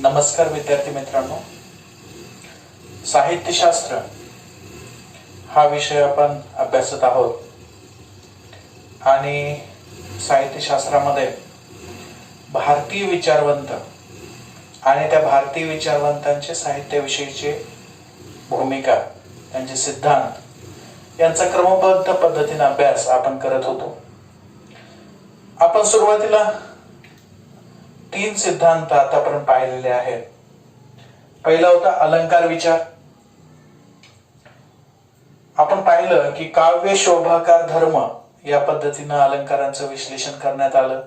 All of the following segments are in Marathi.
नमस्कार विद्यार्थी मित्रांनो, साहित्यशास्त्र हा विषय आपण अभ्यासत आहोत आणि साहित्यशास्त्रामध्ये भारतीय विचारवंत आणि त्या भारतीय विचारवंतांचे साहित्याविषयीचे भूमिका, त्यांचे सिद्धांत यांचा क्रमबद्ध पद्धतीने अभ्यास आपण करत होतो. आपण सुरुवातीला 3 सिद्धांत आतापर्यंत पाहिलेले आहेत. पहिला होता अलंकार विचार. आपण पाहिलं की काव्य शोभाकार धर्म या पद्धतीनं अलंकारांचं विश्लेषण करण्यात आलं.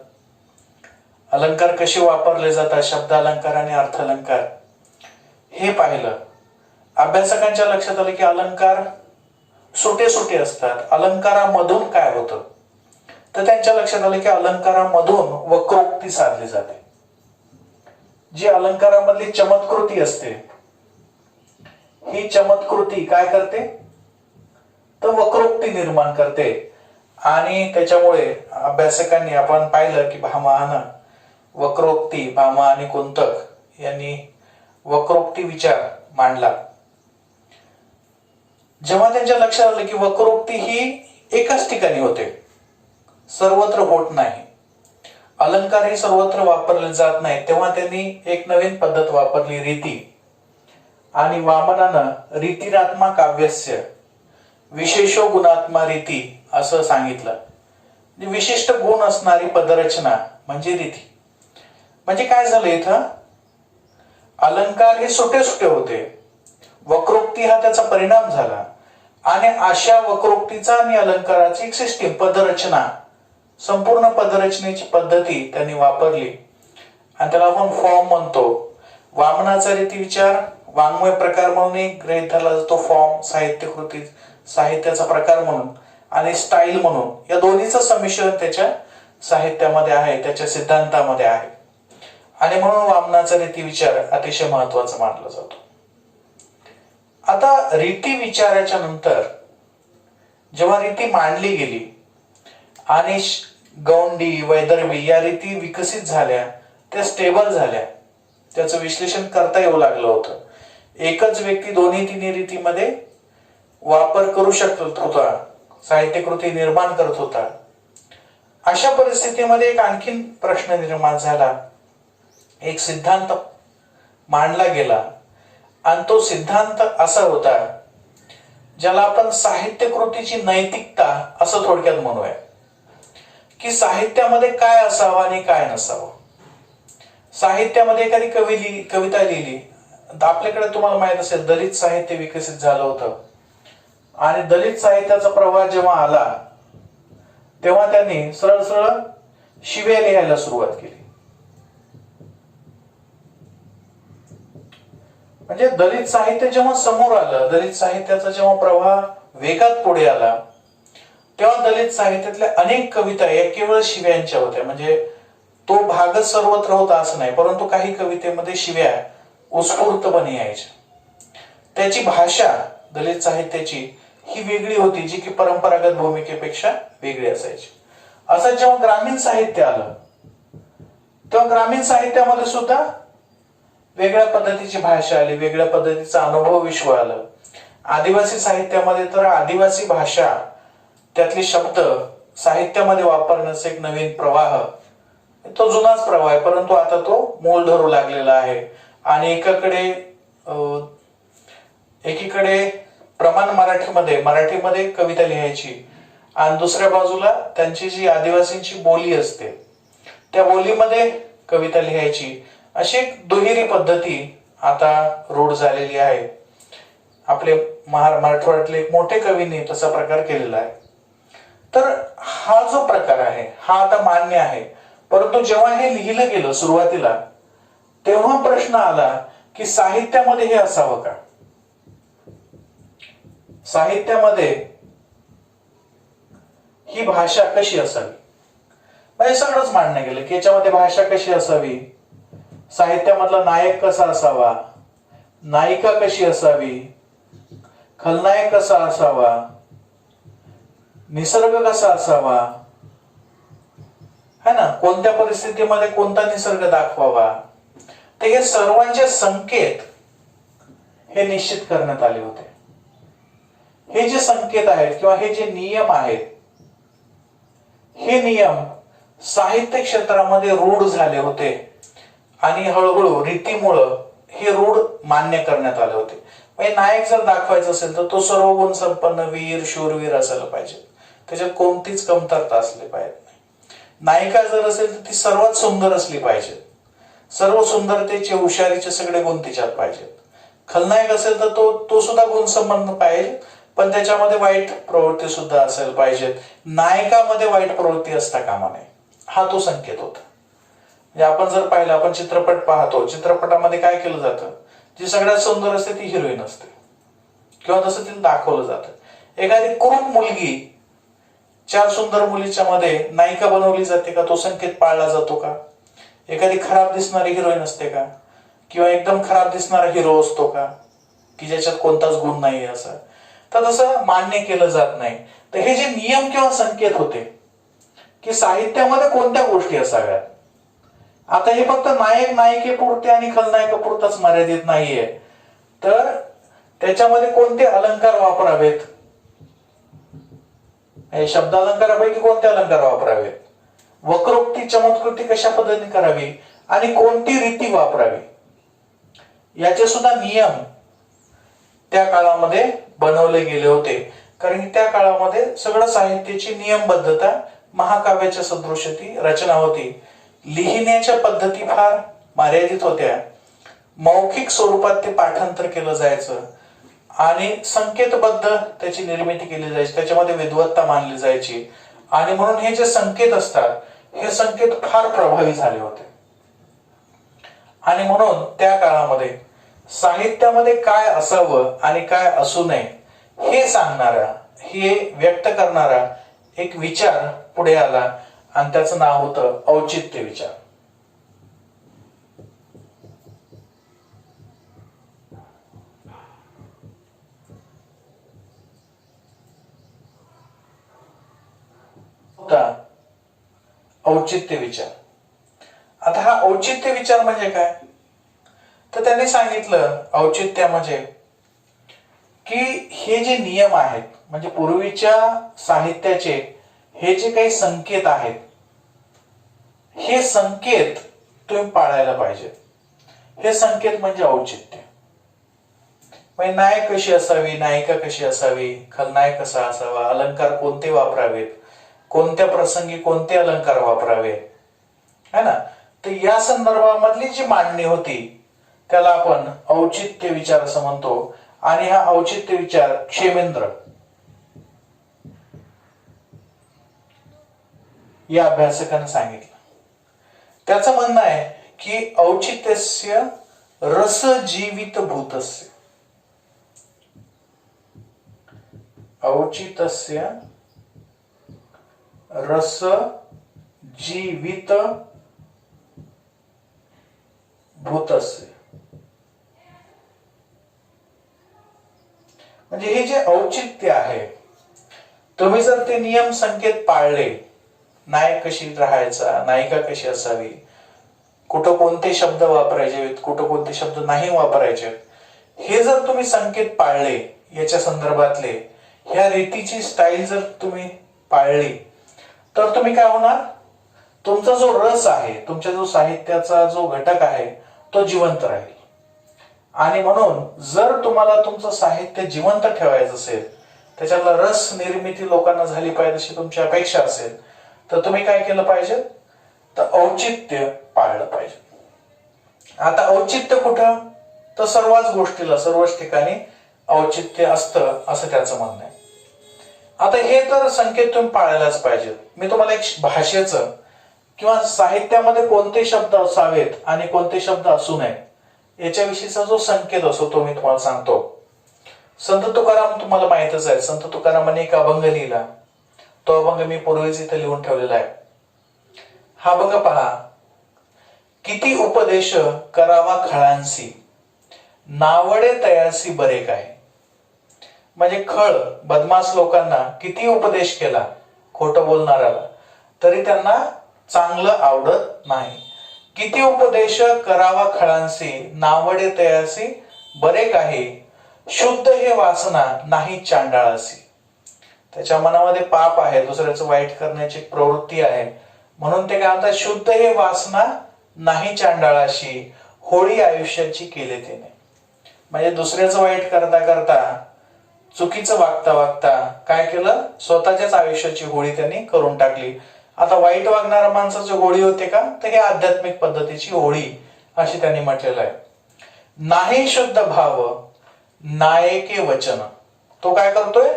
अलंकार कसे वापरले जातात, शब्द अलंकार आणि अर्थ अलंकार हे पाहिलं. अभ्यासकांच्या लक्षात आलं की अलंकार सुटे सुटे असतात. अलंकारामधून काय होतं, तर त्यांच्या लक्षात आलं की अलंकारामधून वक्रोक्ती साधली जाते. जी अलंकारामधली चमत्कृती असते, ही चमत्कृती काय करते, तर वक्रोक्ती निर्माण करते. आणि त्याच्यामुळे अभ्यासकांनी आपण पाहिलं की भामहान वक्रोक्ती, भामह आणि कुंतक यांनी वक्रोक्ती विचार मांडला. जेव्हा त्यांच्या लक्षात आलं की वक्रोक्ती ही एकाच ठिकाणी होते, सर्वत्र होत नाही, अलंकार हे सर्वत्र वापरले जात नाही, तेव्हा त्यांनी एक नवीन पद्धत वापरली, रीती. आणि वामनानं रीतिरात्मा काव्यस्य विशेषो गुणात्मा रीती असं सांगितलं. विशिष्ट गुण असणारी पदरचना म्हणजे रीती. म्हणजे काय झालं, इथं अलंकार हे सुटे सुटे होते, वक्रोक्ती हा त्याचा परिणाम झाला. आणि अशा वक्रोक्तीचा आणि अलंकाराची एक सिस्टीम, पदरचना, संपूर्ण पदरचनेची पद्धती त्यांनी वापरली. आणि त्याला आपण फॉर्म म्हणतो. वामनाचा रीती विचार वाङ्मय प्रकार म्हणून गृहीत धरला जातो, फॉर्म साहित्यकृती साहित्याचा प्रकार म्हणून, आणि स्टाईल म्हणून, या दोन्हीचं संमिश्रण त्याच्या साहित्यामध्ये आहे, त्याच्या सिद्धांतामध्ये आहे. आणि म्हणून वामनाचा रीती विचार अतिशय महत्वाचा मानला जातो. आता रीती विचाराच्या नंतर जेव्हा रीती मांडली गेली आणि गौंडी, वैदर्भी या रीती विकसित झाल्या, त्या स्टेबल झाल्या, त्याचं विश्लेषण करता येऊ लागलं होतं. एकच व्यक्ती दोन्ही तिन्ही रीतीमध्ये वापर करू शकत होता, साहित्यकृती निर्माण करत होता. अशा परिस्थितीमध्ये एक आणखीन प्रश्न निर्माण झाला. एक सिद्धांत मांडला गेला आणि तो सिद्धांत असा होता ज्याला आपण साहित्यकृतीची नैतिकता असं थोडक्यात म्हणूया, की साहित्यामध्ये काय असावं आणि काय नसावं. साहित्यामध्ये एखादी कविता लिहिली, आपल्याकडे तुम्हाला माहित असेल दलित साहित्य विकसित झालं होतं. आणि दलित साहित्याचा प्रवाह जेव्हा आला तेव्हा त्यांनी सरळ सरळ शिव्या लिहायला सुरुवात केली. म्हणजे दलित साहित्य जेव्हा समोर आलं, दलित साहित्याचा जेव्हा प्रवाह वेगात पुढे आला, तेव्हा दलित साहित्यातल्या अनेक कविता या केवळ शिव्यांच्या होत्या. म्हणजे तो भागच सर्वत्र होता असं नाही, परंतु काही कवितेमध्ये शिव्या उत्स्फूर्तपणे यायच्या. त्याची भाषा दलित साहित्याची ही वेगळी होती, जी की परंपरागत भूमिकेपेक्षा वेगळी असायची. असं जेव्हा ग्रामीण साहित्य आलं तेव्हा ग्रामीण साहित्यामध्ये सुद्धा वेगळ्या पद्धतीची भाषा आली, वेगळ्या पद्धतीचा अनुभव विश्व आलं. आदिवासी साहित्यामध्ये तर आदिवासी भाषा, त्यातले शब्द साहित्यामध्ये वापरण्याचा एक नवीन प्रवाह, तो जुनाच प्रवाह आहे, परंतु आता तो मूळ धरू लागलेला आहे. आणि एकीकडे प्रमाण मराठीमध्ये कविता लिहायची, आणि दुसऱ्या बाजूला त्यांची जी आदिवासींची बोली असते त्या बोलीमध्ये कविता लिहायची. अशी एक दुहेरी पद्धती आता रूढ झालेली आहे. आपले मराठवाड्यातले एक मोठे कवींनी तसा प्रकार केलेला आहे. तर हा जो प्रकार आहे हा आता मान्य आहे, परंतु जेव्हा हे लिहिलं गेलं सुरुवातीला तेव्हा प्रश्न आला की साहित्यामध्ये हे असावं का, साहित्यामध्ये ही भाषा कशी असावी. म्हणजे सगळंच मांडणं गेलं की याच्यामध्ये भाषा कशी असावी, साहित्यामधला नायक कसा असावा, नायिका कशी असावी, खलनायक कसा असावा, निसर्ग कसा असावा, है ना, कोणत्या परिस्थितीमध्ये कोणता निसर्ग दाखवावा. तर हे सर्वांचे संकेत हे निश्चित करण्यात आले होते. हे जे संकेत आहेत किंवा हे जे नियम आहेत, हे नियम साहित्य क्षेत्रामध्ये रूढ झाले होते आणि हळूहळू रीतीमुळं हे रूढ मान्य करण्यात आले होते. म्हणजे नायक जर दाखवायचा असेल तर तो सर्व गुण संपन्न वीर शूरवीर असायला पाहिजे, त्याच्यात कोणतीच कमतरता असली पाहिजे नाही. नायिका जर असेल तर ती सर्वात सुंदर असली पाहिजे, सर्व सुंदरतेचे हुशारीचे सगळे गुण तिच्यात पाहिजेत. खलनायक असेल तर तो सुद्धा गुणसंपन्न पाहिजे, पण त्याच्यामध्ये वाईट प्रवृत्ती सुद्धा असायला पाहिजेत. नायकामध्ये वाईट प्रवृत्ती असता कामा नये, हा तो संकेत होता. म्हणजे आपण जर पाहिलं, आपण चित्रपट पाहतो, चित्रपटामध्ये काय केलं जातं, जी सगळ्यात सुंदर असते ती हिरोईन असते किंवा तसं तिला दाखवलं जातं. एखादी कुरूप मुलगी 4 सुंदर मुलीच्या मध्ये नायिका बनवली जाते का, तो संकेत पाळला जातो का? एखादी खराब दिसणारी हिरोईन असते का, किंवा एकदम खराब दिसणारा हिरो असतो का, की ज्याच्यात कोणताच गुण नाही असं, तर तसं मान्य केलं जात नाही. तर हे जे नियम किंवा संकेत होते की साहित्यामध्ये कोणत्या गोष्टी असाव्यात, आता हे फक्त नायक नायिकेपुरते आणि खलनायकापुरताच मर्यादित नाहीये, तर त्याच्यामध्ये कोणते अलंकार वापरावेत, शब्द अलंकारापैकी कोणते अलंकार वापरावेत, वक्रोक्ती चमत्कृती कशा पद्धतीने करावी आणि कोणती रीती वापरावी, याचे सुद्धा नियम त्या काळामध्ये बनवले गेले होते. कारण त्या काळामध्ये सगळं साहित्याची नियमबद्धता महाकाव्याच्या सदृश ती रचना होती. लिहिण्याच्या पद्धती फार मर्यादित होत्या, मौखिक स्वरूपात ते पाठांतर केलं जायचं आणि संकेतबद्ध त्याची निर्मिती केली जायची, त्याच्यामध्ये विद्वत्ता मानली जायची. आणि म्हणून हे जे संकेत असतात, हे संकेत फार प्रभावी झाले होते. आणि म्हणून त्या काळामध्ये साहित्यामध्ये काय असावं आणि काय असू नये हे सांगणारा, हे व्यक्त करणारा एक विचार पुढे आला आणि त्याचं नाव होतं औचित्य विचार. औचित्य विचार. आता हा औचित्य विचार म्हणजे काय, तर त्यांनी सांगितलं औचित्य म्हणजे की हे जे नियम आहेत, म्हणजे पूर्वीच्या साहित्याचे हे जे काही संकेत आहेत, हे संकेत तुम्ही पाळायला पाहिजे. हे संकेत म्हणजे औचित्य. म्हणजे नायक कशी असावी, नायिका कशी असावी, खलनायक कसा असावा, अलंकार कोणते वापरावेत, कोणत्या प्रसंगी कोणते अलंकार वापरावे, है ना. तर या संदर्भामधली जी मांडणी होती त्याला आपण औचित्य विचार असं म्हणतो. आणि हा औचित्य विचार क्षेमेंद्र या अभ्यासकाने सांगितलं. त्याचं म्हणणं आहे की औचित्यस्य रसजीवित भूतस्य, औचित्यस्य रसजीवित भूतस्य, म्हणजे हे जे औचित्य आहे, तुम्ही जर ते नियम संकेत पाळले, नायक कशी राहायचा, नायिका कशी असावी, कुठं कोणते शब्द वापरायचे, कुठं कोणते शब्द नाही वापरायचे, हे जर तुम्ही संकेत पाळले, याच्या संदर्भातले ह्या रीतीची स्टाईल जर तुम्ही पाळली, तर तुम्ही काय होणार, तुमचा जो रस आहे, तुमच्या जो साहित्याचा जो घटक आहे तो जिवंत राहील. आणि म्हणून जर तुम्हाला तुमचं साहित्य जिवंत ठेवायचं असेल, त्याच्याला रस निर्मिती लोकांना झाली पाहिजे अशी तुमची अपेक्षा असेल, तर तुम्ही काय केलं पाहिजे, तर औचित्य पाळलं पाहिजे. आता औचित्य कुठं, तर सर्वच गोष्टीला सर्वच ठिकाणी औचित्य असतं असं त्याचं म्हणणं आहे. आता हे तर संकेत तुम्ही पाळायलाच पाहिजेत. मी तुम्हाला एक भाषेचं किंवा साहित्यामध्ये कोणते शब्द असावेत आणि कोणते शब्द असू नयेत याच्याविषयीचा जो संकेत असतो तो मी तुम्हाला सांगतो. संत तुकाराम तुम्हाला माहितच आहे, संत तुकारामांनी एक अभंग लिहिला, तो अभंग मी पूर्वीच इथे लिहून ठेवलेला आहे. हा अभंग पहा. किती उपदेश करावा खळांसी, नावडे तयासी बरे काय. म्हणजे खळ बदमाश लोकांना किती उपदेश केला खोटं बोलणाऱ्याला, तरी त्यांना चांगलं आवडत नाही. किती उपदेश करावा खळांसी, नावडे तयासी बरे काही, शुद्ध हे वासना नाही चांडाळासी. त्याच्या मनामध्ये पाप आहे, दुसऱ्याचं वाईट करण्याची प्रवृत्ती आहे, म्हणून ते काय म्हणतात, शुद्ध हे वासना नाही चांडाळाशी, होळी आयुष्याची केले त्याने. म्हणजे दुसऱ्याचं वाईट करता करता, चुकीचं वागता वागता काय केलं, स्वतःच्याच आयुष्याची होळी त्यांनी करून टाकली. आता वाईट वागणाऱ्या माणसाची होळी होते का, तर हे आध्यात्मिक पद्धतीची होळी अशी त्यांनी म्हटलेलं आहे. नाही शुद्ध भाव नायके वचन. तो काय करतोय,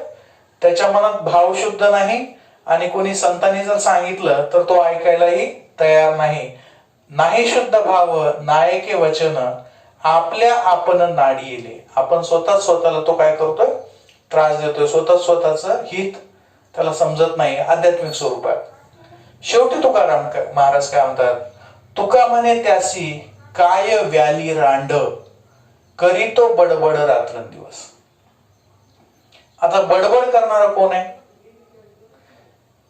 त्याच्या मनात भाव शुद्ध नाही आणि कोणी संतांनी जर सांगितलं तर तो ऐकायलाही तयार नाही. नाही शुद्ध भाव नायके वचन, आपल्या आपण नाडी येले. आपण स्वतःला तो काय करतोय, त्रास देतोय, स्वतःच हित त्याला समजत नाही आध्यात्मिक स्वरूपात. शेवटी तुकाराम महाराज काय म्हणतात, तुका म्हणे त्यासी काय व्याली रांड, करीतो बडबड रात्रंदिवस. आता बडबड करणारा कोण आहे,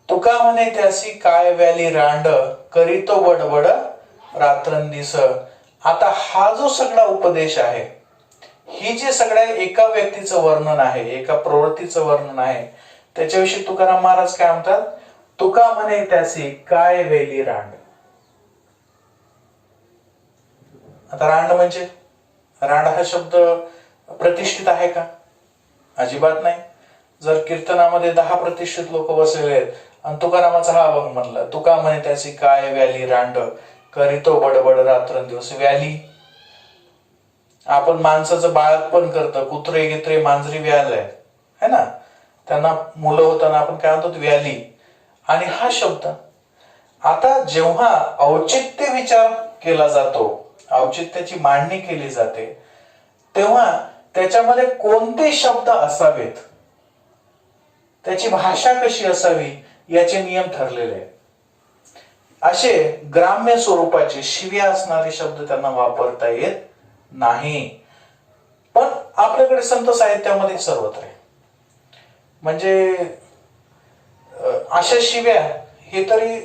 तुका म्हणे त्यासी काय व्याली रांड, करीतो बडबड रात्रंदिवस. आता हा जो सगळा उपदेश आहे, ही जे सगळ्या एका व्यक्तीचं वर्णन आहे, एका प्रवृत्तीचं वर्णन आहे, त्याच्याविषयी तुकाराम महाराज काय म्हणतात, तुका म्हणे त्यासी काय वेली रांड. आता रांड म्हणजे, रांड हा शब्द प्रतिष्ठित आहे का, अजिबात नाही. जर कीर्तनामध्ये 10 प्रतिष्ठित लोक बसलेले आहेत आणि तुकारामाचा हा अभंग म्हणला, तुका म्हणे त्याची काय व्याली रांड, करीतो बडबड रात्रंदिवस. व्याली आपण माणसाचं बाळपण करतं, कुत्रे गित्रे मांजरी व्याल आहे ना, त्यांना मुलं होताना आपण काय म्हणतो, व्याली. आणि हा शब्द आता जेव्हा औचित्य विचार केला जातो, औचित्याची मांडणी केली जाते, तेव्हा त्याच्यामध्ये कोणते शब्द असावेत, त्याची भाषा कशी असावी याचे नियम ठरलेले आहेत. असे ग्राम्य स्वरूपाचे शिव्या असणारे शब्द त्यांना वापरता येत नाही. पण आपल्याकडे संत साहित्यामध्ये सर्वत्र आहे. म्हणजे अशा शिव्या, हे तरी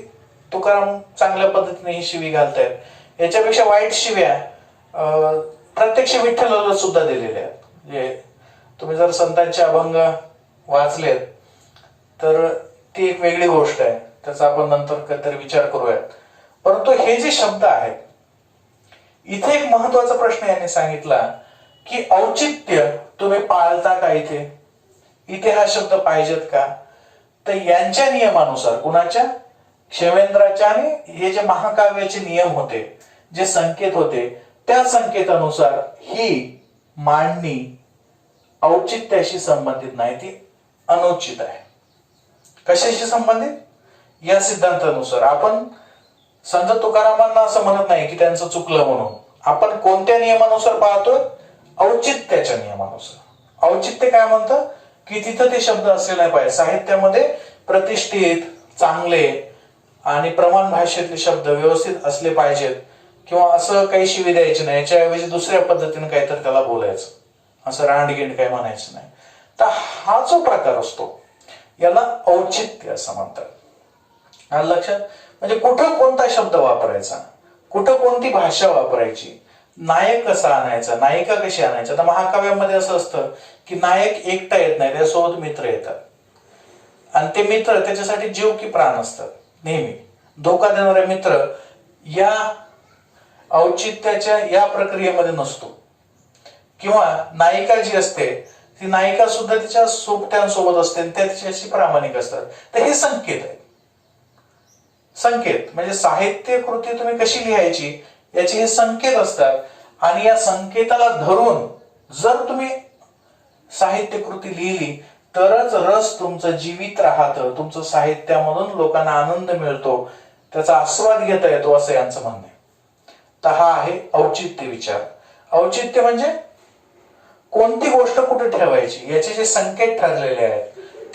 तुकाराम चांगल्या पद्धतीने ही शिवी घालतायत. याच्यापेक्षा वाईट शिव्या प्रत्यक्ष विठ्ठलाला सुद्धा दिलेल्या आहेत. म्हणजे तुम्ही जर संतांचे अभंग वाचलेत तर ती एक वेगळी गोष्ट आहे, त्याचा आपण नंतर कधीतरी विचार करूयात. परंतु हे जे शब्द आहेत, इथे एक महत्वाचा प्रश्न यांनी सांगितला की औचित्य तुम्ही पाळता का, इथे हा शब्द पाहिजेत का. तर यांच्या नियमानुसार, कुणाच्या, क्षेमेंद्राच्या, आणि हे जे महाकाव्याचे नियम होते, जे संकेत होते, त्या संकेतानुसार ही मांडणी औचित्याशी संबंधित नाही, ती अनुचित आहे. कशाशी संबंधित, या सिद्धांतानुसार. आपण संत तुकारामांना असं म्हणत नाही की त्यांचं चुकलं म्हणून. आपण कोणत्या नियमानुसार पाहतोय, औचित्याच्या नियमानुसार. औचित्य काय म्हणतं की तिथं ते शब्द असले नाही पाहिजे. साहित्यामध्ये प्रतिष्ठित, चांगले आणि प्रमाण भाषेतले शब्द व्यवस्थित असले पाहिजेत, किंवा असं काही शिवी द्यायची नाही, याच्याऐवजी दुसऱ्या पद्धतीने काहीतरी त्याला बोलायचं, असं रांडगिंड काही म्हणायचं नाही. तर हा जो प्रकार असतो याला औचित्य असं म्हणतात. आलं लक्षात. म्हणजे कुठं कोणता शब्द वापरायचा, कुठं कोणती भाषा वापरायची, नायक कसा आणायचा, नायिका कशी आणायची. आता महाकाव्यामध्ये असं असतं की नायक एकटा येत नाही, त्यासोबत मित्र येतात, आणि ते मित्र त्याच्यासाठी जीव की प्राण असतात. नेहमी धोका देणारे मित्र या औचित्याच्या या प्रक्रियेमध्ये नसतो. किंवा नायिका जी असते, ती नायिका सुद्धा तिच्या सोबत्यांसोबत असते, त्या तिच्याशी प्रामाणिक असतात. तर हे संकेत आहेत. संकेत म्हणजे साहित्य कृती तुम्ही कशी लिहायची याचे हे संकेत असतात. आणि या संकेताला धरून जर तुम्ही साहित्य कृती लिहिली तरच रस तुमचं जीवित राहतं, तुमचं साहित्यामधून लोकांना आनंद मिळतो, त्याचा आस्वाद घेता येतो, असं यांचं म्हणणं आहे. तर हा आहे औचित्य विचार. औचित्य म्हणजे कोणती गोष्ट कुठे ठेवायची याचे जे संकेत ठरलेले आहेत,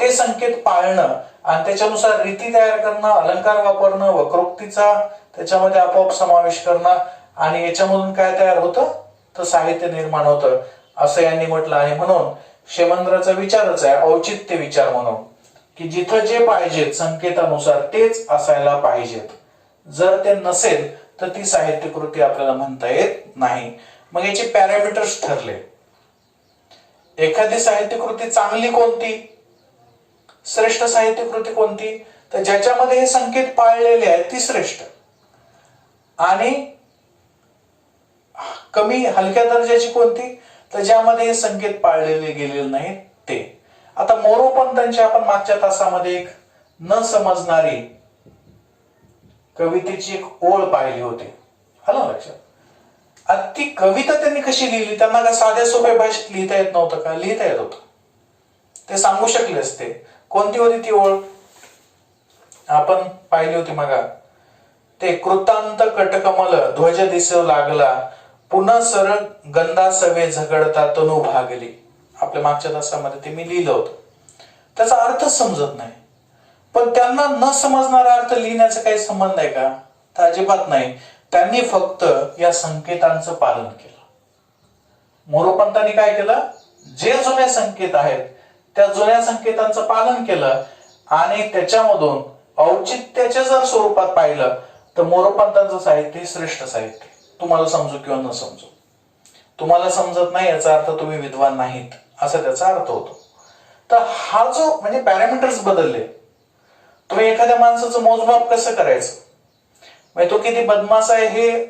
ते संकेत पाळणं आणि त्याच्यानुसार रीती तयार करणं, अलंकार वापरणं, वक्रोक्तीचा त्याच्यामध्ये आपोआप समावेश करणं, आणि याच्यामधून काय तयार होतं, तर साहित्य निर्माण होतं, असं यांनी म्हटलं आहे. म्हणून क्षेमेंद्राचा विचारच आहे औचित्य विचार म्हणून, की जिथं जे पाहिजेत संकेतानुसार तेच असायला पाहिजेत. जर ते नसेल तर ती साहित्य कृती आपल्याला म्हणता येत नाही. मग याचे पॅरामीटर्स ठरले. एखादी साहित्य कृती चांगली कोणती, श्रेष्ठ साहित्य कृती कोणती, तर ज्याच्यामध्ये हे संकेत पाळलेले आहेत ती श्रेष्ठ, आणि कमी हलक्या दर्जाची कोणती, तर ज्यामध्ये हे संकेत पाळलेले गेलेले नाहीत ते. आता मोरोपंतांची आपण मागच्या तासामध्ये एक न समजणारी कवितेची एक ओळ पाहिली होती, आलं लक्षात? आता ती कविता त्यांनी कशी लिहिली, त्यांना का साध्या सोप्या भाषेत लिहिता येत नव्हतं का? लिहिता येत होतं, ते सांगू शकले असते. कोणती होती ती ओळ? आपण पाहिली होती मग, ते कृतांत कटकमल ध्वज दिसू लागला, पुन्हा सरळ गंधा सवे झगडता तनु भागली. आपल्या मागच्या तासामध्ये ते मी लिहिलं होतं. त्याचा अर्थच समजत नाही, पण त्यांना न समजणारा अर्थ लिहिण्याचा काही संबंध आहे का? तर अजिबात नाही. त्यांनी फक्त या संकेतांचं पालन केलं. मोरोपंतांनी काय केलं? जे जुने संकेत आहेत त्या जुन्या संकेतांचं पालन केलं, आणि त्याच्यामधून औचित्याच्या जर स्वरूपात पाहिलं तर मोरोपंतांचं साहित्य श्रेष्ठ साहित्य. तुम्हाला समजू किंवा न समजू, तुम्हाला समजत नाही याचा अर्थ तुम्ही विद्वान नाहीत असा त्याचा अर्थ होतो. तर हा जो म्हणजे पॅरामीटर्स बदलले. तुम्ही एखाद्या माणसाचं मोजमाप कसं करायचं, म्हणजे तो किती बदमाश आहे हे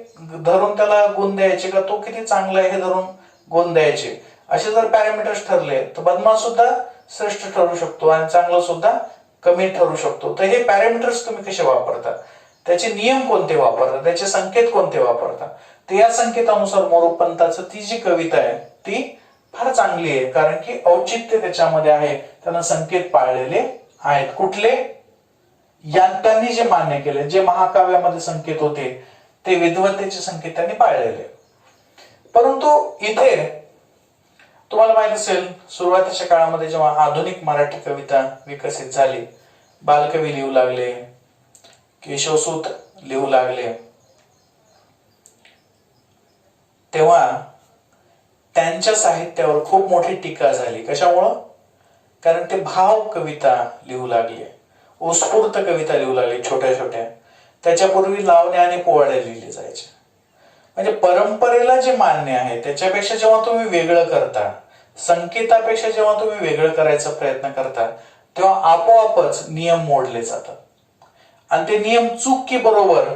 धरून त्याला गुण द्यायचे का तो किती चांगला आहे हे धरून गुण द्यायचे, असे जर पॅरामीटर्स ठरले तर बदमाश सुद्धा श्रेष्ठ ठरू शकतो आणि चांगला सुद्धा कमी ठरू शकतो. तर हे पॅरामीटर्स तुम्ही कसे वापरता, त्याचे नियम कोणते वापरता, त्याचे संकेत कोणते वापरता, तर या संकेतानुसार मोरोपंताचं ती जी कविता आहे ती फार चांगली आहे, कारण की औचित्य त्याच्यामध्ये आहे. त्यांना संकेत पाळलेले आहेत. कुठले? त्यांनी जे मान्य केले, जे महाकाव्यामध्ये संकेत होते ते विद्वत्तेचे संकेत त्यांनी पाळलेले. परंतु इथे तुम्हाला माहित असेल, सुरुवातीच्या काळामध्ये जेव्हा आधुनिक मराठी कविता विकसित झाली, बालकवी लिहू लागले, केशवसूत लिहू लागले, तेव्हा त्यांच्या साहित्यावर खूप मोठी टीका झाली. कशामुळं? कारण ते भाव कविता लिहू लागले, उत्स्फूर्त कविता लिहू लागले छोट्या छोट्या. त्याच्यापूर्वी लावण्या आणि पोवाड्या लिहिले जायचे. म्हणजे परंपरेला जे मान्य आहे त्याच्यापेक्षा जेव्हा तुम्ही वेगळं करता, संकेतापेक्षा जेव्हा तुम्ही वेगळं करायचा प्रयत्न करता, तेव्हा आपोआपच नियम मोडले जातात. आणि ते नियम चूक की बरोबर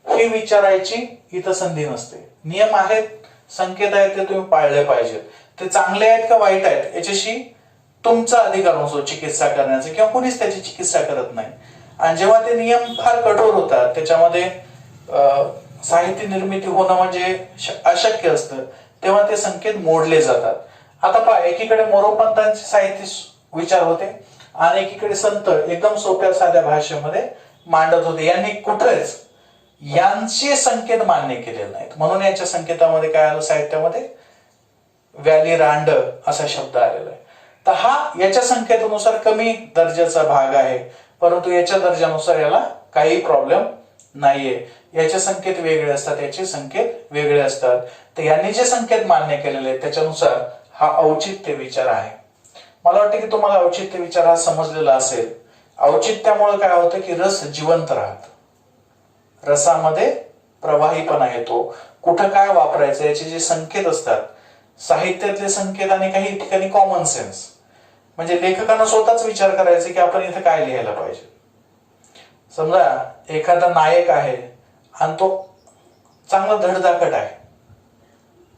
हे विचारायची इथं संधी नसते. नियम आहेत, संकेत आहेत, ते तुम्ही पाळले पाहिजेत. ते चांगले आहेत का वाईट आहेत याच्याशी तुमचा अधिकार नसतो चिकित्सा करण्याचा, किंवा कुणीच त्याची चिकित्सा करत नाही. आणि जेव्हा ते नियम फार कठोर होतात, त्याच्यामध्ये साहित्य निर्मिती होणं म्हणजे अशक्य असतं, तेव्हा ते संकेत मोडले जातात. आता पहा, एकीकडे मोरोपंतांचे साहित्य विचार होते आणि एकीकडे संत एकदम सोप्या साध्या भाषेमध्ये मांडत होते. यांनी कुठेच यांचे संकेत मान्य केलेले नाहीत. म्हणून याच्या संकेतामध्ये काय आलं, साहित्यामध्ये व्याली रांड असा शब्द आलेला आहे. तर हा याच्या संकेतानुसार कमी दर्जाचा भाग आहे, परंतु याच्या दर्जानुसार याला काही प्रॉब्लेम नाहीये. याचे संकेत वेगळे असतात, याचे संकेत वेगळे असतात. तर यांनी जे संकेत मान्य केलेले आहेत त्याच्यानुसार हा औचित्य विचार आहे. मला वाटतं की तुम्हाला औचित्य विचार हा समजलेला असेल. औचित्यामुळे काय होतं की रस जिवंत राहत, रसामध्ये प्रवाहीपणा येतो. कुठं काय वापरायचं याचे जे संकेत असतात, साहित्यातले संकेत आणि काही ठिकाणी कॉमन सेन्स, म्हणजे लेखकांना स्वतःच विचार करायचा की आपण इथं काय लिहायला पाहिजे. समजा एखादा नायक आहे आणि तो चांगला धडधाकट आहे,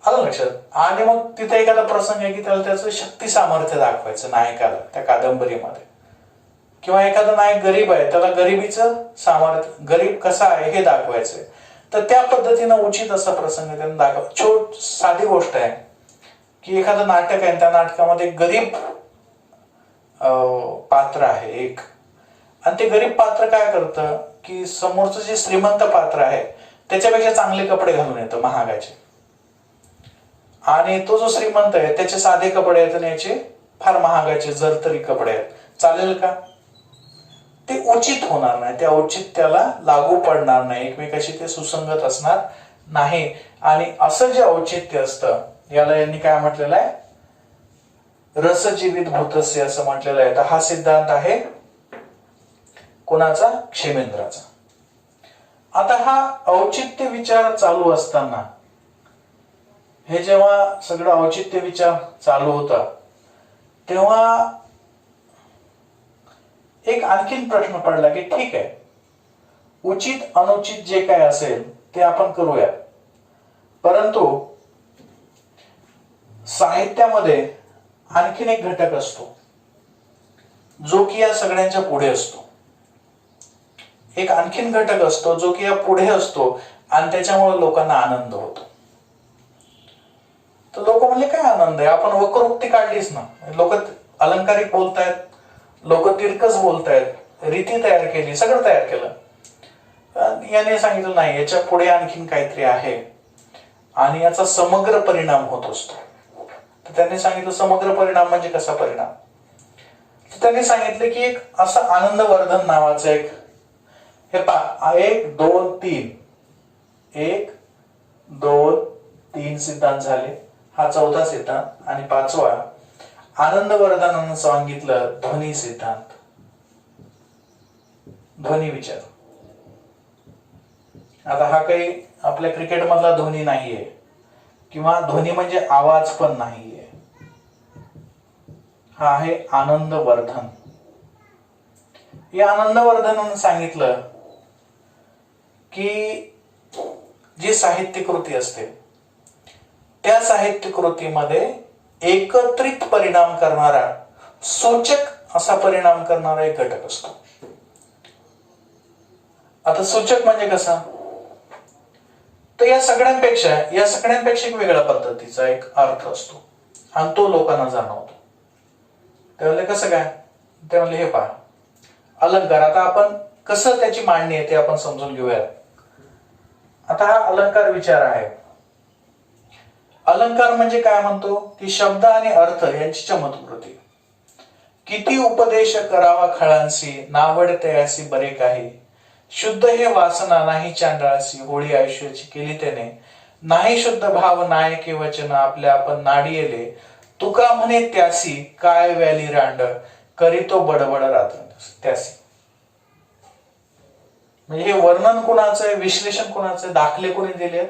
आलं लक्षात, आणि मग तिथे एखादा प्रसंग आहे की त्याला त्याचं शक्ती सामर्थ्य दाखवायचं नायकाला त्या कादंबरीमध्ये, किंवा एखादा नायक गरीब आहे त्याला गरिबीचं सामर्थ्य, गरीब कसा आहे हे दाखवायचंय, तर त्या पद्धतीनं उचित असा प्रसंग त्यांना दाखव. साधी गोष्ट आहे की एखादं नाटक आहे, त्या नाटकामध्ये गरीब पात्र आहे एक, आणि ते गरीब पात्र काय करतं की समोरचं जे श्रीमंत पात्र आहे त्याच्यापेक्षा चांगले कपडे घालून येतं महागाचे, आणि तो जो श्रीमंत आहे त्याचे साधे कपडे आहेत आणि याचे फार महागाचे जरतरी कपडे आहेत. चालेल का? ते उचित होणार नाही, त्या औचित्याला लागू पडणार नाही, एकमेकाशी ते सुसंगत असणार नाही. आणि असं जे औचित्य असतं याला यांनी काय म्हटलेलं आहे, रसजीवित भूतस्य असं म्हटलेलं आहे. तर हा सिद्धांत आहे कोणाचा? क्षेमेंद्राचा. आता हा औचित्य विचार चालू असताना, हे जेव्हा सगळं औचित्य विचार चालू होता, तेव्हा एक आणखीन प्रश्न पडला की ठीक आहे, उचित अनुचित जे काय असेल ते आपण करूया, परंतु साहित्यामध्ये आणखीन एक घटक असतो जो की या सगळ्यांच्या पुढे असतो. एक आणखीन घटक असतो जो की या पुढे असतो आणि त्याच्यामुळे लोकांना आनंद होतो. तर लोक म्हणले काय आनंद आहे, आपण वक्रोक्ती काढलीच ना, लोक अलंकारिक बोलतायत, लोक तिरकस बोलतायत, रीती तयार केली, सगळं तयार केलं. याने सांगितलं नाही, याच्या पुढे आणखीन काहीतरी आहे आणि याचा समग्र परिणाम होत असतो. तर त्यांनी सांगितलं समग्र परिणाम म्हणजे कसा परिणाम. त्यांनी सांगितले की एक असं आनंदवर्धन नावाचं एक, हे पहा, 1 2 3 1 2 3 सिद्धांत झाले, हा चौथा सिद्धांत, आणि पाचवा आनंदवर्धनानं सांगितलं ध्वनी सिद्धांत, ध्वनी विचार. आता हा काही आपल्या क्रिकेट मधला ध्वनी नाहीये किंवा ध्वनी म्हणजे आवाज पण नाहीये, हा आहे आनंदवर्धन. या आनंदवर्धनानं सांगितलं की जी साहित्य कृती असते त्या साहित्य कृतीमध्ये एकत्रित परिणाम करणारा, सूचक असा परिणाम करणारा एक घटक असतो. आता सूचक म्हणजे कसा, तर या सगळ्यांपेक्षा एक वेगळ्या पद्धतीचा एक अर्थ असतो आणि तो लोकांना जाणवतो. ते म्हणले कसं काय, ते म्हणले हे पहा, अलंकार, आता आपण कसं त्याची मांडणी आहे ते आपण समजून घेऊया. आता हा अलंकार विचार आहे. अलंकार म्हणजे काय म्हणतो की शब्द आणि अर्थ यांची चमत्कृती. किती उपदेश करावा खळांसी, नावडते असी बरे काही. शुद्ध हे वासना नाही चांडाळसी, होळी आयुष्याची केली त्याने. नाही शुद्ध भाव नायके वचन, आपल्या आपण नाडी येले. तुका म्हणे त्यासी, काय व्याली रांड, करीतो बडबड रात्र त्यासी. म्हणजे हे वर्णन कुणाचं आहे, विश्लेषण कुणाचं आहे, दाखले कोणी दिलेत,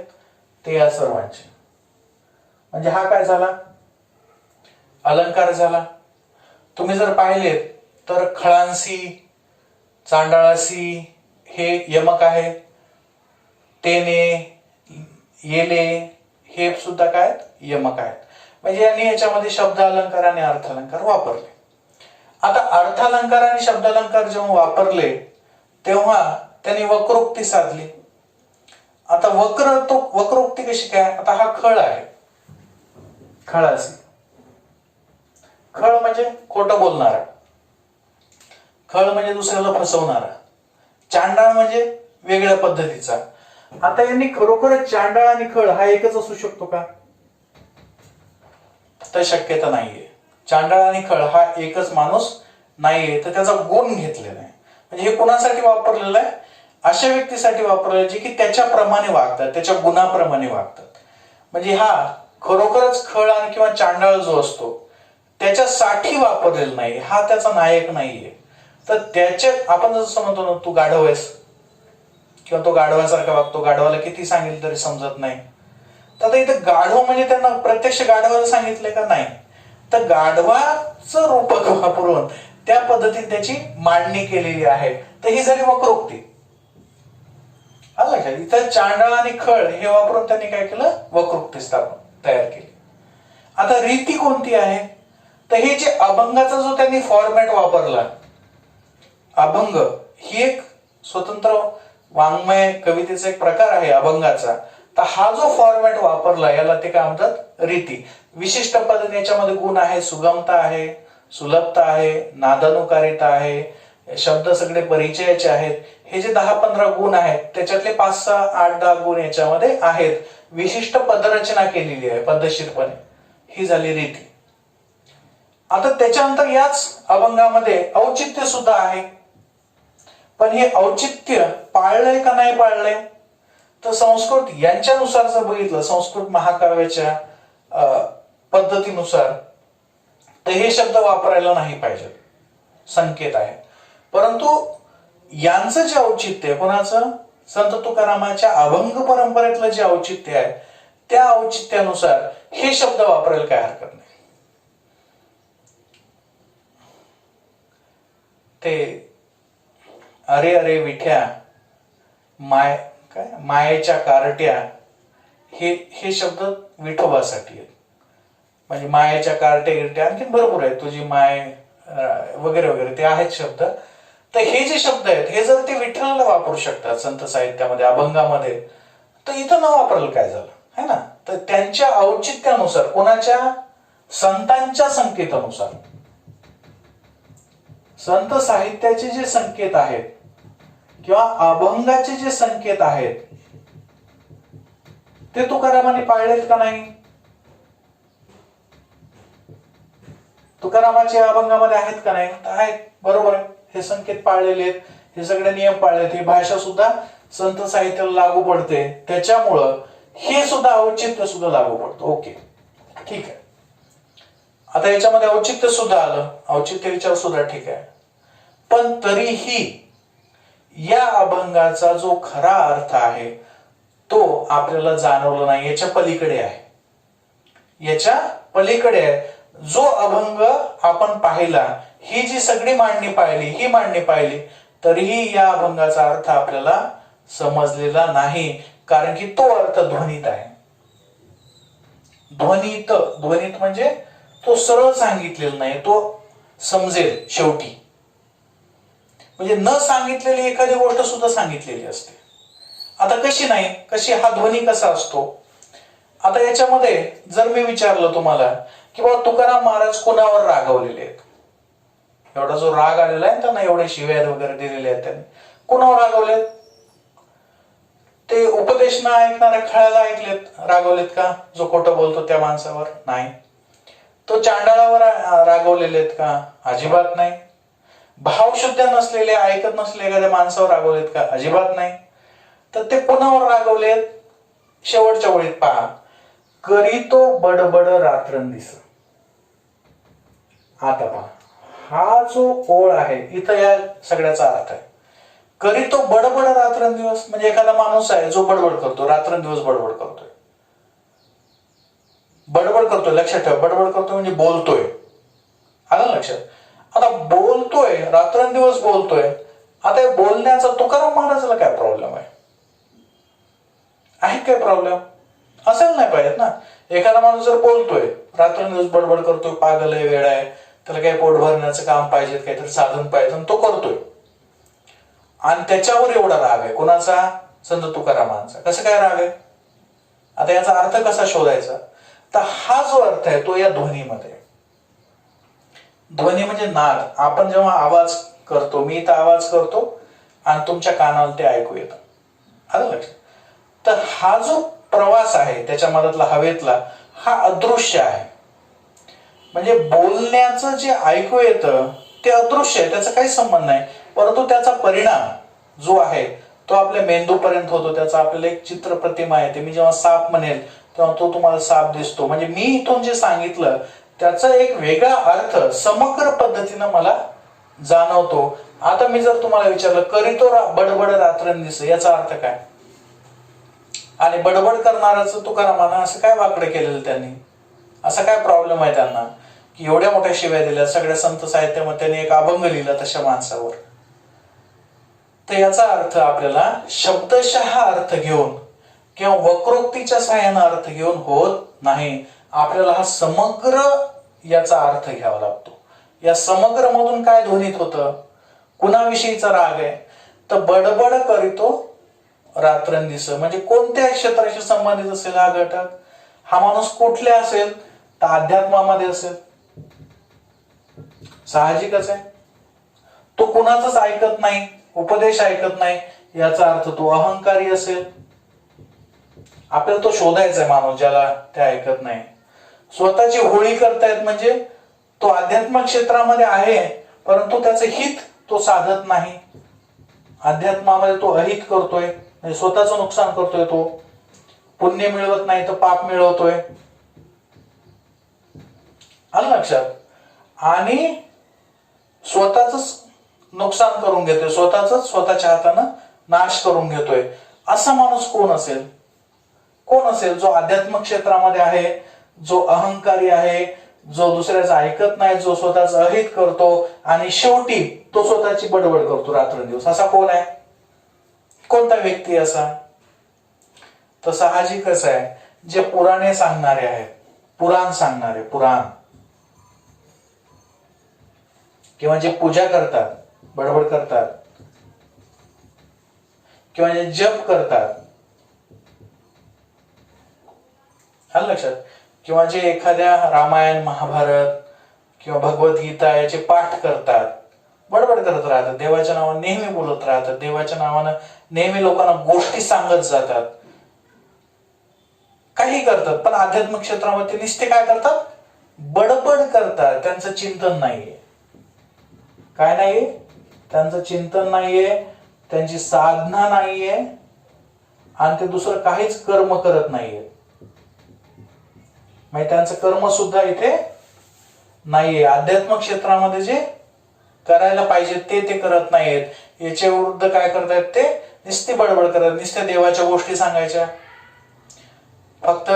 ते या सर्वांचे. म्हणजे हा काय झाला, अलंकार झाला. तुम्ही जर पाहिले तर खळांसी, चांडाळासी हे यमक आहे, तेने, येले हे सुद्धा काय यमक आहेत. म्हणजे यांनी याच्यामध्ये शब्द अलंकार आणि अर्थालंकार वापरले. आता अर्थालंकार आणि शब्दालंकार जेव्हा वापरले तेव्हा त्यांनी वक्रोक्ती साधली. आता वक्रोक्ती कशी काय, आता हा खळ आहे, खळासी, खळ म्हणजे खोटं बोलणारा, खळ म्हणजे दुसऱ्याला फसवणारा, चांडाळ म्हणजे वेगळ्या पद्धतीचा. आता यांनी खरोखरच चांडाळ आणि खळ हा एकच असू शकतो का, तर शक्यता नाहीये. चांडाळ आणि खळ हा एकच माणूस नाहीये, तर त्याचा गुण घेतलेला आहे. म्हणजे हे कुणासाठी वापरलेलं आहे, अशा व्यक्तीसाठी वापरलेलं जे की त्याच्याप्रमाणे वागतात, त्याच्या गुणाप्रमाणे वागतात. म्हणजे हा खरोखरच खळ आणि किंवा चांडाळ जो असतो त्याच्यासाठी वापरलेला नाही, हा त्याचा नायक नाहीये. तर त्याच्या, आपण जसं म्हणतो ना, तू गाढव आहेस किंवा तो गाढवासारखा वागतो, गाढवाला किती सांगितलं तरी समजत नाही. तर आता इथं गाढव म्हणजे त्यांना प्रत्यक्ष गाढवाला सांगितलंय का, नाही, तर गाढवाचं रूपक वापरून त्या पद्धतीने त्याची मांडणी केलेली आहे. तर ही झाली वक्रोक्ती. आलं, इथं चांडाळ आणि खळ हे वापरून त्यांनी काय केलं, वक्रोक्ती तयार केली. आता रीती कोणती आहे, तर हे जे अभंगाचा जो त्यांनी फॉर्मॅट वापरला, अभंग ही एक स्वतंत्र वाङ्मय कवितेचा एक प्रकार आहे अभंगाचा. तर हा जो फॉर्मॅट वापरला याला ते काय म्हणतात, रीती. विशिष्ट पद्धतीने याच्यामध्ये गुण आहे, सुगमता आहे, सुलभता आहे, नादानुकारिता आहे, शब्द सगळे परिचयाचे आहेत. हे जे 10-15 गुण आहेत त्याच्यातले 5-6, 8-10 गुण याच्यामध्ये आहेत. विशिष्ट पदरचना केलेली आहे पद्धतशीरपणे, ही झाली रीती. आता त्याच्यानंतर याच अभंगामध्ये औचित्य सुद्धा आहे. पण हे औचित्य पाळलंय का नाही पाळलंय, तर संस्कृत यांच्यानुसार जर बघितलं, संस्कृत महाकाव्याच्या पद्धतीनुसार, तर हे शब्द वापरायला नाही पाहिजे, संकेत आहे. परंतु यांचं जे औचित्य, कोणाचं, संत तुकारामाच्या अभंग परंपरेतलं जे औचित्य आहे त्या औचित्यानुसार हे शब्द वापरायला काय हरकत नाही. ते अरे अरे विठ्या मायेच्या कारट्या हे शब्द विठोबासाठी आहेत. म्हणजे मायेच्या कारट्या गिरट्या आणखी भरपूर आहे, तुझी माय वगैरे वगैरे ते आहेत शब्द. तर हे जे शब्द आहेत हे जर ते विठ्ठलाला वापरू शकतात संत साहित्यामध्ये अभंगामध्ये, तर इथं न वापरलं काय झालं है ना. तर त्यांच्या औचित्यानुसार, कोणाच्या, संतांच्या संकेतानुसार, संत साहित्याचे जे संकेत आहेत किंवा अभंगाचे जे संकेत आहेत ते तुकारामाने पाळलेत का नाही. तुकारामाच्या अभंगामध्ये आहेत का नाही, आहेत, बरोबर आहे. हे संकेत पाळलेले आहेत, हे सगळे नियम पाळलेत, ही भाषा सुद्धा संत साहित्याला लागू पडते, त्याच्यामुळं हे सुद्धा औचित्य सुद्धा लागू पडतं. ओके, ठीक आहे. आता याच्यामध्ये औचित्य सुद्धा आलं, औचित्य विचार सुद्धा ठीक आहे. पण तरीही या अभंगाचा जो खरा अर्थ आहे तो आपल्याला जाणवला नाही, याच्या पलीकडे आहे, याच्या पलीकडे आहे. जो अभंग आपण पाहिला, ही जी सगळी मांडणी पाहिली, ही मांडणी पाहिली, तरीही या अभंगाचा अर्थ आपल्याला समजलेला नाही, कारण की तो अर्थ ध्वनीत आहे. ध्वनीत म्हणजे तो सरळ सांगितलेला नाही, तो समजेल शेवटी. म्हणजे न सांगितलेली एखादी गोष्ट सुद्धा सांगितलेली असते. आता कशी नाही, कशी, हा ध्वनी कसा असतो. आता याच्यामध्ये जर मी विचारलं तुम्हाला की बाबा तुकाराम महाराज कोणावर रागावलेले आहेत, एवढा जो राग आलेला आहे त्यांना, एवढे शिव्या वगैरे दिलेले आहेत, त्यांनी कोणावर रागवलेत. ते उपदेश न ऐकणाऱ्या खळ्याला रागवलेत का, जो खोटं बोलतो त्या माणसावर. नाही. तो चांडाळावर रागवलेले आहेत का, अजिबात नाही. भावशुद्ध नसलेले, ऐकत नसलेले एखाद्या माणसावर रागवलेत का, अजिबात नाही. तर ते कोणावर रागवलेत, शेवटच्या ओळीत पहा, करीतो बडबड रात्रंदिस. आता पहा, हा जो ओळ आहे इथं या सगळ्याचा अर्थ आहे. करीतो बडबड रात्रंदिवस म्हणजे एखादा माणूस आहे जो बडबड करतो, रात्रंदिवस बडबड करतोय. बडबड करतोय, लक्षात ठेवा, बडबड करतोय म्हणजे बोलतोय. आलं लक्षात. आता बोलतोय, रात्रंदिवस बोलतोय. आता या बोलण्याचा तुकाराम महाराजाला काय प्रॉब्लेम आहे काय प्रॉब्लेम असेल नाही पाहिजेत ना. एखादा माणूस जर बोलतोय, रात्रंदिवस बडबड करतोय, पागल आहे, वेडा आहे, त्याला काही पोट भरण्याचं काम पाहिजे, काहीतरी साधन पाहिजे, तो करतोय, आणि त्याच्यावर एवढा राग आहे कोणाचा, संत तुकारामांचा. कसं काय राग आहे. आता याचा अर्थ कसा शोधायचा. तर हा जो अर्थ आहे तो या ध्वनीमध्ये. ध्वनी म्हणजे नाद. आपण जेव्हा आवाज करतो, मी इथं आवाज करतो आणि तुमच्या कानाला ते ऐकू येतं. आलं लक्षात. तर हा जो प्रवास आहे त्याच्या मधातला हवेतला, हा अदृश्य आहे. म्हणजे बोलण्याचं जे ऐकू येतं ते अदृश्य आहे, त्याचा काही संबंध नाही. परंतु त्याचा परिणाम जो आहे तो आपल्या मेंदूपर्यंत होतो. त्याचा आपल्याला एक चित्र प्रतिमा येते. मी जेव्हा साप म्हणेल तेव्हा तो तुम्हाला साप दिसतो. म्हणजे मी इथून जे सांगितलं त्याचा एक वेगळा अर्थ समग्र पद्धतीनं मला जाणवतो. आता मी जर तुम्हाला विचारलं करीतो बडबड रात्रंदिस, याचा अर्थ काय. आणि बडबड करणाऱ्याचं तुकारामानं असं काय वाकडं केलेलं, त्यांनी असा काय प्रॉब्लेम आहे त्यांना की एवढ्या मोठ्या शिव्या दिल्या सगळ्या संत साहित्यामध्ये, त्यांनी एक अभंग लिहिला तशा माणसावर. तर याचा अर्थ आपल्याला शब्दशः अर्थ घेऊन किंवा वक्रोक्तीच्या सहाय्याने अर्थ घेऊन होत नाही. आपल्याला हा समग्र याचा अर्थ घ्यावा लागतो. या समग्र मधून काय ध्वनीत होतं, कुणाविषयीचा राग आहे. तर बडबड करीतो रात्रंदिस म्हणजे कोणत्या क्षेत्राशी संबंधित असेल हा घटक. हा माणूस कुठले असेल तर अध्यात्मामध्ये असेल, साहजिकच आहे. तो कुणाचंच ऐकत नाही, उपदेश ऐकत नाही, याचा अर्थ तो अहंकारी असेल. आपल्याला तो शोधायचा आहे माणूस ज्याला ते ऐकत नाही. स्वतःची होळी करतायत म्हणजे तो अध्यात्म क्षेत्रामध्ये आहे परंतु त्याचं हित तो साधत नाही. अध्यात्मामध्ये तो अहित करतोय, म्हणजे स्वतःचं नुकसान करतोय. तो पुण्य मिळवत नाही तर पाप मिळवतोय. आलं लक्षात. आणि स्वतःच नुकसान करून घेतोय, स्वतःच्या हातानं नाश करून घेतोय, असा माणूस कोण असेल? कोण असेल जो अध्यात्म क्षेत्रामध्ये आहे, जो अहंकारी आहे, जो दुसऱ्याचं ऐकत नाही, जो स्वतःच अहित करतो आणि शेवटी तो स्वतःची बडबड करतो रात्रंदिवस, असा कोण आहे? कोणता व्यक्ती असा? तर साहजिकच आहे, जे पुराणे सांगणारे आहेत, पुराण सांगणारे, पुराण, किंवा जे पूजा करतात, बडबड करतात, किंवा जे जप करतात, आलं लक्षात, किंवा जे एखाद्या रामायण, महाभारत किंवा भगवद्गीता याचे पाठ करतात, बडबड करत राहतात, देवाच्या नावानं नेहमी बोलत राहतात, देवाच्या नावानं नेहमी लोकांना गोष्टी सांगत जातात, काही करतात, पण अध्यात्म क्षेत्रामध्ये नुसते काय करतात? बडबड करतात. त्यांचं चिंतन नाहीये. काय नाहीये? त्यांचं चिंतन नाहीये, त्यांची साधना नाहीये, आणि ते दुसरं काहीच कर्म करत नाहीये. म्हणजे त्यांचं कर्म सुद्धा इथे नाहीये. अध्यात्म क्षेत्रामध्ये जे करायला पाहिजे ते करत नाहीयेत. याच्या विरुद्ध काय करतायत? ते नुसती बडबड करतात, नुसत्या देवाच्या गोष्टी सांगायच्या, फक्त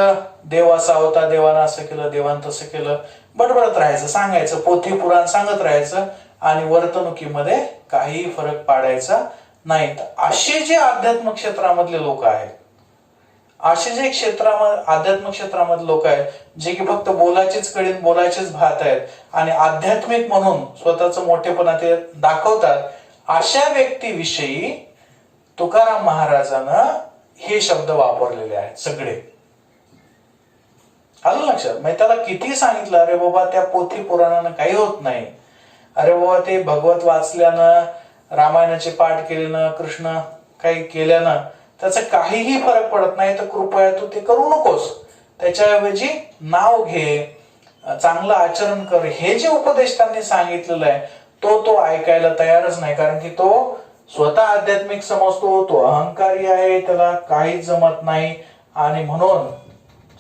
देव असा होता, देवानं असं केलं, देवानं तसं केलं, बडबडत राहायचं, सांगायचं, पोथी पुराण सांगत राहायचं, आणि वर्तणुकीमध्ये काही फरक पाडायचा नाही. असे जे अध्यात्म क्षेत्रामधले लोक आहेत, असे जे अध्यात्म क्षेत्रामधले लोक आहेत, जे की फक्त बोलायचेच कळीन, बोलायचेच भात आहेत, आणि आध्यात्मिक म्हणून स्वतःचं मोठेपणा ते दाखवतात, अशा व्यक्तीविषयी तुकाराम महाराजांना हे शब्द वापरलेले आहेत सगळे. आलं लक्षात? म्हणजे त्याला किती सांगितलं, अरे बाबा त्या पोथी पुराणानं काही होत नाही, अरे बाबा ते भगवत वाचल्यानं, रामायणाचे पाठ केल्यानं, कृष्ण काही केल्यानं त्याचा काहीही फरक पडत नाही, तर कृपया तू ते करू नकोस, त्याच्याऐवजी नाव घे, चांगलं आचरण कर, हे जे उपदेश त्यांनी सांगितलेलं आहे तो ऐकायला तयारच नाही. कारण की तो स्वतः आध्यात्मिक समजतो, तो अहंकारी आहे, त्याला काहीच जमत नाही, आणि म्हणून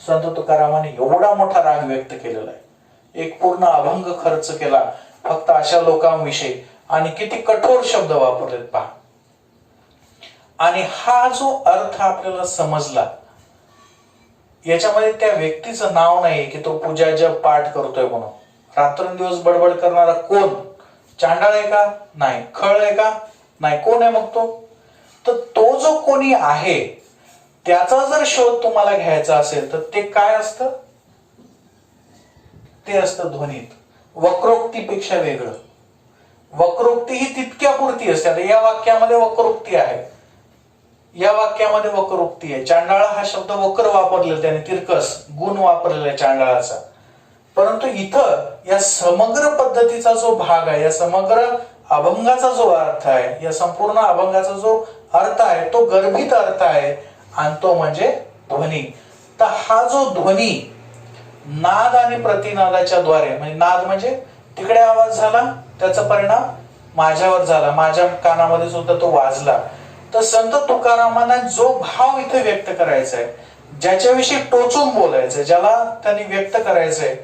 संत तुकारामाने एवढा मोठा राग व्यक्त केलेला आहे, एक पूर्ण अभंग खर्च केला फक्त अशा लोकांविषयी, आणि किती कठोर शब्द वापरलेत पहा. आणि हा जो अर्थ आपल्याला समजला, याच्यामध्ये त्या व्यक्तीचं नाव नाही की तो पूजा जप पाठ करतोय म्हणून. रात्रंदिवस बडबड करणारा कोण? चांडाळ आहे का? नाही. खळ आहे का? नाही. कोण आहे मग तो? तर तो जो कोणी आहे त्याचा जर शोध तुम्हाला घ्यायचा असेल तर ते काय असतं? ते असतं ध्वनीत. वक्रोक्तीपेक्षा वेगळं. वक्रोक्ती ही तितक्या पुरती असते. आता या वाक्यामध्ये वक्रोक्ती आहे, या वाक्यामध्ये वक्रोक्ती आहे. चांडाळा हा शब्द वक्र वापरलेला, त्याने तिरकस गुण वापरलेला आहे चांडाळाचा. परंतु इथं या समग्र पद्धतीचा जो भाग आहे, या समग्र अभंगाचा जो अर्थ आहे, या संपूर्ण अभंगाचा जो अर्थ आहे तो गर्भित अर्थ आहे, आणि तो म्हणजे ध्वनी. तर हा जो ध्वनी नाद आणि प्रतिनादाच्या द्वारे, म्हणजे नाद म्हणजे तिकडे आवाज झाला, त्याचा परिणाम माझ्यावर झाला, माझ्या कानामध्ये सुद्धा तो वाजला. तर संत तुकारामांना जो भाव इथे व्यक्त करायचा आहे, ज्याच्याविषयी टोचून बोलायचंय, ज्याला त्यांनी व्यक्त करायचंय,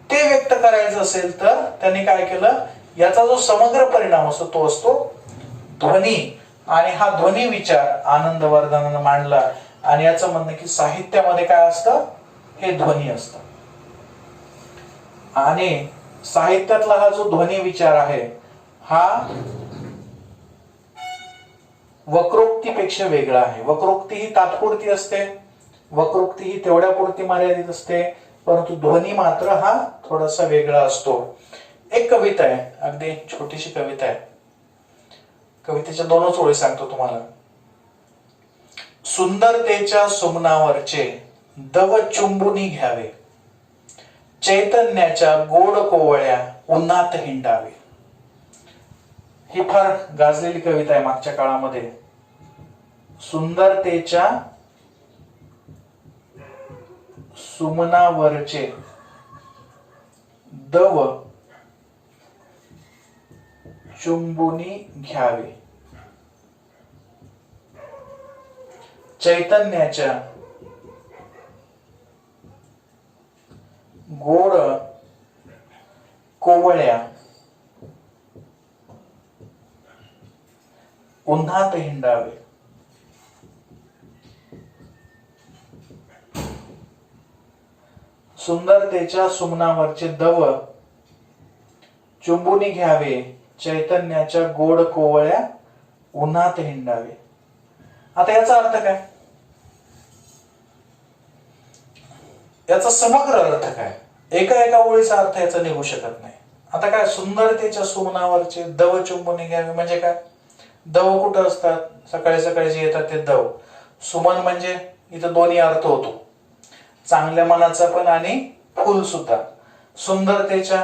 ते व्यक्त करायचं असेल तर त्यांनी काय केलं, याचा जो समग्र परिणाम असतो तो असतो ध्वनी. आणि हा ध्वनी विचार आनंदवर्धनानं मांडला, आणि याचं म्हणणं की साहित्यामध्ये काय असतं? हे ध्वनी असतं. आणि साहित्यातला हा जो ध्वनी विचार आहे हा वक्रोक्तीपेक्षा वेगळा आहे. वक्रोक्ती ही तात्पुरती असते, वक्रोक्ती ही तेवढ्यापुरती मर्यादित असते, परंतु ध्वनी मात्र हा थोडासा वेगळा असतो. एक कविता आहे, अगदी छोटीशी कविता आहे, कवितेच्या 2च ओळी सांगतो तुम्हाला. सुंदरतेच्या सुमनावरचे दव चुंबुनी घ्यावे, चैतन्याच्या गोड कोवळ्या उन्हात हिंडावे. ही फार गाजलेली कविता आहे मागच्या काळामध्ये. सुंदरतेच्या सुमनावरचे दव चुंबुनी घ्यावे, चैतन्याच्या गोड कोवळ्या उन्हात हिंडावे. सुंदरतेच्या सुमनावरचे दव चुंबुनी घ्यावे, चैतन्याच्या गोड कोवळ्या उन्हात हिंडावे. आता याचा अर्थ काय? याचा समग्र अर्थ काय? एका ओळीचा अर्थ याचा निघू शकत नाही. आता काय, सुंदरतेच्या सुमनावरचे दव चुंबुनी घ्यावे म्हणजे काय? दव कुठं असतात? सकाळी सकाळी जे येतात ते दव. सुमन म्हणजे इथं दोन्ही अर्थ होतो, चांगल्या मनाचा पण आणि फुल सुद्धा. सुंदरतेच्या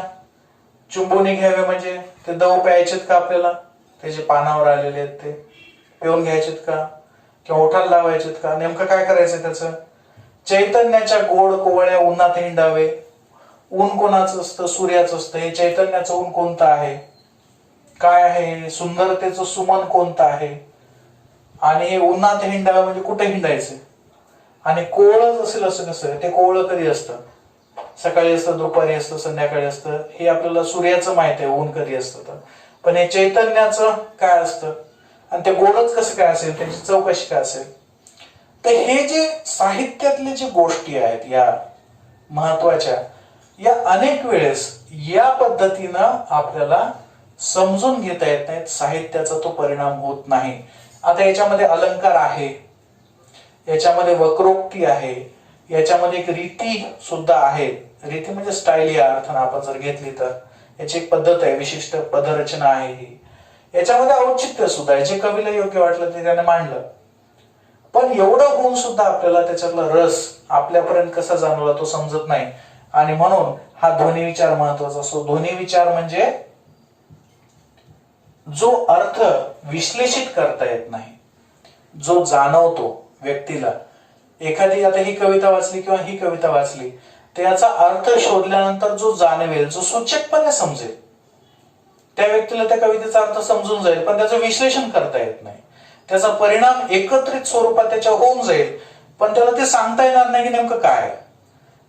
चुंबुनी घ्यावे म्हणजे ते दव प्यायचेत का आपल्याला? त्याचे पानावर आलेले आहेत ते पिऊन घ्यायचेत का? किंवा ओठाला लावायचेत का? नेमकं काय करायचं त्याचं? चैतन्याच्या गोड कोवळ्या उन्हात हिंडावे. ऊन कोणाचं असतं? सूर्याचं असतं. हे चैतन्याचं ऊन कोणतं आहे? काय आहे? सुंदरतेचं सुमन कोणतं आहे? आणि हे उन्हात हिंडावे म्हणजे कुठे हिंडायचं? आणि कोवळच असेल असं कसं? ते कोवळं कधी असतं? सकाळी असतं, दुपारी असतं, संध्याकाळी असतं. हे आपल्याला सूर्याचं माहित आहे ऊन कधी असतं तर. पण हे चैतन्याचं काय असतं? आणि ते गोडच कसं काय असेल? त्याची चव कशी काय असेल? तर हे जे साहित्यातले जे गोष्टी आहेत या महत्वाच्या, या अनेक वेळेस या पद्धतीनं आपल्याला समजून घेता येत नाहीत. साहित्याचा तो परिणाम होत नाही. आता याच्यामध्ये अलंकार आहे, याच्यामध्ये वक्रोक्ती आहे, याच्यामध्ये एक रीती सुद्धा आहे. रीती म्हणजे स्टाईल या अर्थानं आपण जर घेतली तर याची एक पद्धत आहे, विशिष्ट पदरचना आहे ही. याच्यामध्ये औचित्य सुद्धा आहे, जे कवीला योग्य वाटलं ते त्याने मांडलं. पण एवढं होऊन सुद्धा आपल्याला त्याच्यातला रस आपल्यापर्यंत कसा जाणवला तो समजत नाही. आणि म्हणून हा ध्वनी विचार महत्वाचा असतो. ध्वनी विचार म्हणजे जो अर्थ विश्लेषित करता येत नाही, जो जाणवतो व्यक्तीला. एखादी आता ही कविता वाचली किंवा ही कविता वाचली, त्याचा अर्थ शोधल्यानंतर जो जाणवेल, जो सूचकपणे समजेल, त्या व्यक्तीला त्या कवितेचा अर्थ समजून जाईल. पण त्याचं विश्लेषण करता येत नाही. त्याचा परिणाम एकत्रित स्वरूपात त्याच्या होऊन जाईल, पण त्याला ते सांगता येणार नाही की नेमकं काय.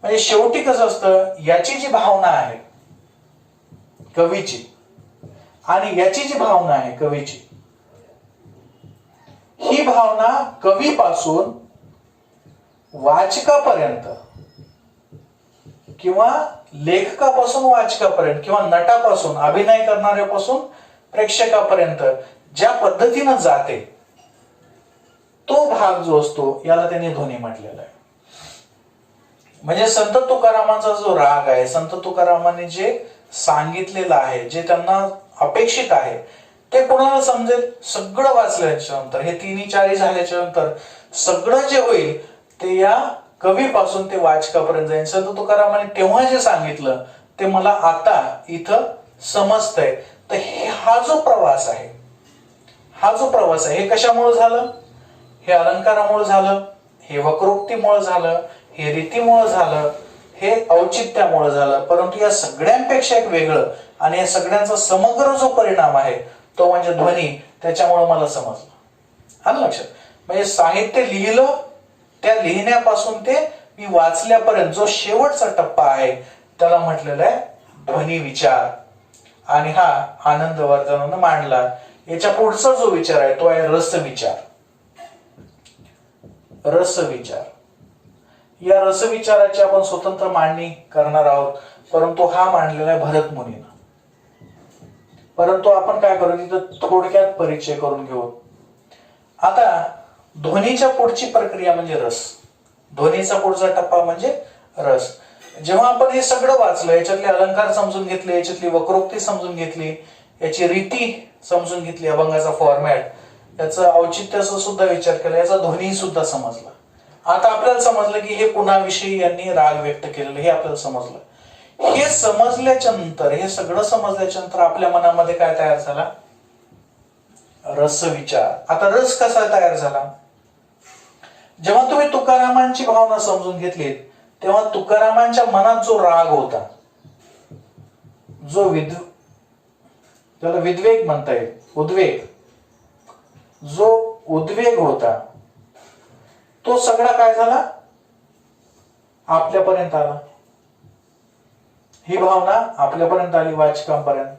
म्हणजे शेवटी कसं असतं, याची जी भावना आहे कवीची आणि याची जी भावना आहे कवीची, ही भावना कवीपासून वाचकापर्यंत किंवा लेखकापासून वाचकापर्यंत किंवा नटापासून अभिनय करणाऱ्यापासून प्रेक्षकापर्यंत ज्या पद्धतीनं जाते, तो भाग जो असतो याला त्यांनी ध्वनी म्हटलेला आहे. म्हणजे संत तुकारामांचा जो राग आहे, संत तुकारामांनी जे सांगितलेलं आहे, जे त्यांना अपेक्षित आहे, ते कोणाला समजेल? सगळं वाचल्याच्या नंतर, हे तिन्ही चारी झाल्याच्या नंतर सगळं जे होईल ते या कवीपासून ते वाचकापर्यंत जाईल. संत तुकारामांनी तेव्हा जे सांगितलं ते मला आता इथं समजतंय. तर हा जो प्रवास आहे, हा जो प्रवास आहे, हे कशामुळे झालं? हे अलंकारामुळे झालं, हे वक्रोक्तीमुळे झालं, हे रीतीमुळे झालं, हे औचित्यामुळे झालं. परंतु या सगळ्यांपेक्षा एक वेगळं आणि या सगळ्यांचा समग्र जो परिणाम आहे तो म्हणजे ध्वनी. त्याच्यामुळे मला समजलं. आलं लक्षात? म्हणजे साहित्य लिहिलं, त्या लिहिण्यापासून ते मी वाचल्यापर्यंत जो शेवटचा टप्पा आहे त्याला म्हटलेलं आहे ध्वनी विचार. आणि हा आनंदवर्धनानं मांडला. याच्या पुढचा जो विचार आहे तो आहे रसविचार. रसविचार, या रसविचाराची आपण स्वतंत्र मांडणी करणार आहोत, परंतु हा मांडलेला आहे भरत मुनीनं. परंतु आपण काय करू, तिथं थोडक्यात परिचय करून घेऊ. आता ध्वनीच्या पुढची प्रक्रिया म्हणजे रस. ध्वनीचा पुढचा टप्पा म्हणजे रस. जेव्हा आपण हे सगळं वाचलं, याच्यातले अलंकार समजून घेतले, याच्यातली वक्रोक्ती समजून घेतली, याची रीती समजून घेतली, अभंगाचा फॉर्मॅट, याचं औचित्याचा सुद्धा विचार केला, याचा ध्वनी सुद्धा समजला. आता आपल्याला समजलं की हे कुणाविषयी यांनी राग व्यक्त केलेलं, हे आपल्याला समजलं. हे समजल्याच्या नंतर, हे सगळं समजल्याच्या नंतर आपल्या मनामध्ये काय तयार झाला? रसविचार. आता रस कसा तयार झाला? जेव्हा तुम्ही तुकारामांची भावना समजून घेतली, तेव्हा तुकारामांच्या मनात जो राग होता, जो त्याला विद्वेग म्हणता येईल, उद्वेग, जो उद्वेग होता, तो सगळा काय झाला? आपल्यापर्यंत आला. ही भावना आपल्यापर्यंत आली, वाचकांपर्यंत.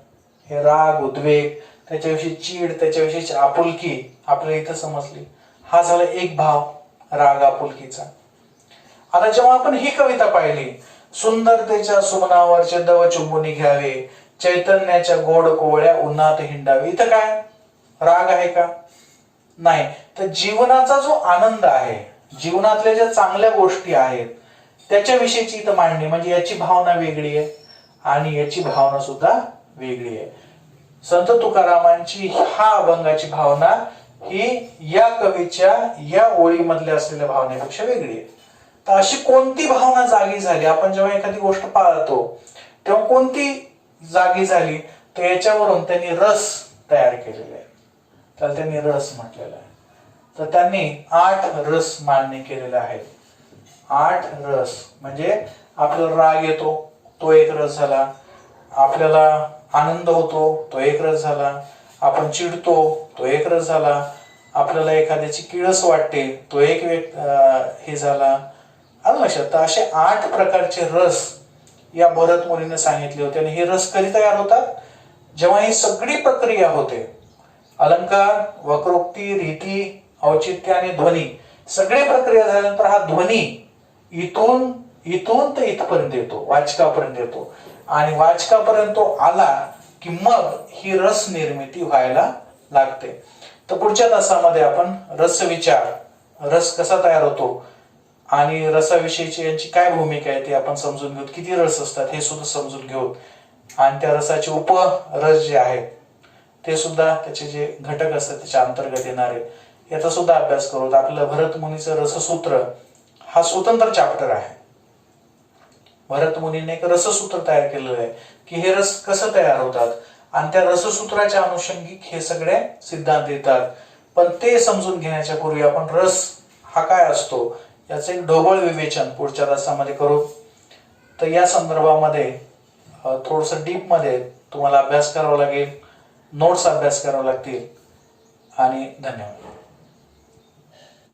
हे राग, उद्वेग, त्याच्याविषयी चीड, त्याच्याविषयीची आपुलकी आपल्याला इथं समजली. हा झाला एक भाव, राग आपुलकीचा. आता जेव्हा आपण ही कविता पाहिली, सुंदरतेच्या सुमनावरचे दव चुंबुनी घ्यावे, चैतन्याच्या गोड कोवळ्या उन्हात हिंडावे, इथं काय राग आहे का? नाही. तर जीवनाचा जो आनंद आहे, जीवनातल्या ज्या चांगल्या गोष्टी आहेत त्याच्याविषयीची इथं मांडणी, म्हणजे याची भावना वेगळी आहे आणि याची भावना सुद्धा वेगळी आहे. संत तुकारामांची हा अभंगाची भावना ही या कवीच्या या ओळीमधल्या असलेल्या भावनेपेक्षा वेगळी आहे. तर अशी कोणती भावना जागी झाली? आपण जेव्हा एखादी गोष्ट पाहतो तेव्हा कोणती जागी झाली? तर याच्यावरून त्यांनी रस तयार केलेला आहे, त्याला त्यांनी रस म्हटलेला आहे. तर त्यांनी 8 रस मांडणी केलेला आहे. 8 रस म्हणजे आपल्याला राग येतो तो एक रस झाला, आपल्याला आनंद होतो तो एक रस झाला, आपण चिडतो तो एक रस झाला, आपल्याला एखाद्याची किळस वाटते तो एक हे झाला. आलं लक्षात? तर असे 8 प्रकारचे रस या भरत मुनीने सांगितले होते. आणि हे रस कधी तयार होतात? जेव्हा ही सगळी प्रक्रिया होते, अलंकार, वक्रोक्ती, रीती, औचित्य आणि ध्वनी, सगळे प्रक्रिया झाल्यानंतर हा ध्वनी इथून तर इथपर्यंत येतो, वाचकापर्यंत येतो. आणि वाचकापर्यंत तो आला की मग ही रस निर्मिती व्हायला लागते. तर पुढच्या तासामध्ये आपण रसविचार, रस कसा तयार होतो आणि रसाविषयीची यांची काय भूमिका आहे ते आपण समजून घेऊ. किती रस असतात हे सुद्धा समजून घेऊ. आणि त्या रसाचे उपरस जे आहेत ते सुद्धा, त्याचे जे घटक असतात त्याच्या अंतर्गत येणारे, याचा सुद्धा अभ्यास करू. आपलं भरत मुनीचं रससूत्र हा स्वतंत्र चॅप्टर आहे. भरत मुनीने एक रससूत्र तयार केलेलं आहे की हे रस कसं तयार होतात, आणि त्या रससूत्राच्या अनुषंगिक हे सगळे सिद्धांत येतात. पण ते समजून घेण्याच्या पूर्वी आपण रस हा काय असतो याचं एक ढोबळ विवेचन पुढच्या तासामध्ये करू. तर या संदर्भामध्ये थोडस डीप मध्ये तुम्हाला अभ्यास करावा लागेल, नोट्स अभ्यास करावे लागतील. आणि धन्यवाद.